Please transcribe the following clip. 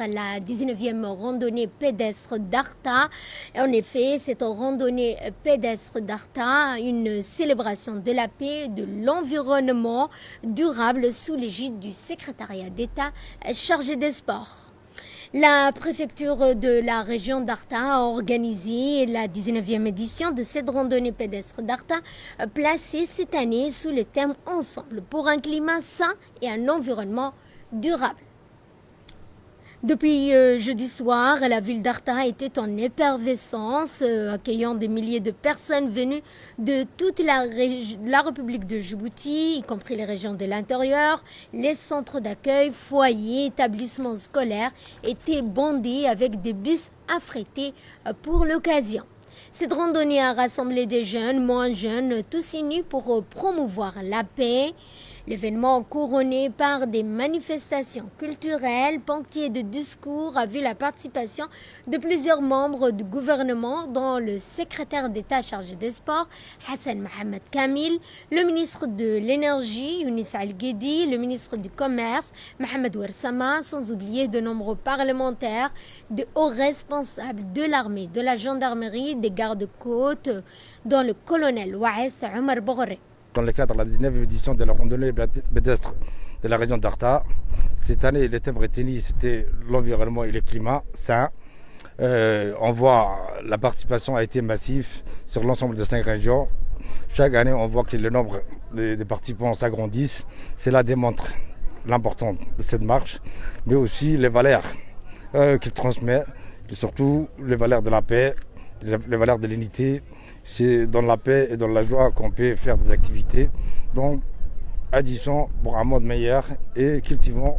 La 19e randonnée pédestre d'Arta. En effet, cette randonnée pédestre d'Arta, une célébration de la paix et de l'environnement durable sous l'égide du secrétariat d'État chargé des sports. La préfecture de la région d'Arta a organisé la 19e édition de cette randonnée pédestre d'Arta, placée cette année sous le thème Ensemble pour un climat sain et un environnement durable. Depuis jeudi soir, la ville d'Arta était en effervescence, accueillant des milliers de personnes venues de toute la République de Djibouti, y compris les régions de l'intérieur. Les centres d'accueil, foyers, établissements scolaires étaient bondés avec des bus affrétés pour l'occasion. Cette randonnée a rassemblé des jeunes, moins jeunes, tous unis pour promouvoir la paix. L'événement couronné par des manifestations culturelles, ponctuées de discours, a vu la participation de plusieurs membres du gouvernement, dont le secrétaire d'État chargé des sports, Hassan Mohamed Kamil, le ministre de l'Énergie, Younis Al-Guedi, le ministre du Commerce, Mohamed Ouarsama, sans oublier de nombreux parlementaires, de hauts responsables de l'armée, de la gendarmerie, des gardes-côtes, dont le colonel Waes Omar Boghri. Dans le cadre de la 19e édition de la randonnée pédestre de la région d'Arta, cette année, le thème retenu, c'était l'environnement et le climat sain. On voit la participation a été massive sur l'ensemble de 5 régions. Chaque année, on voit que le nombre des participants s'agrandissent. Cela démontre l'importance de cette marche, mais aussi les valeurs qu'il transmet, et surtout les valeurs de la paix, les valeurs de l'unité. C'est dans la paix et dans la joie qu'on peut faire des activités. Donc, agissons pour un monde meilleur et cultivons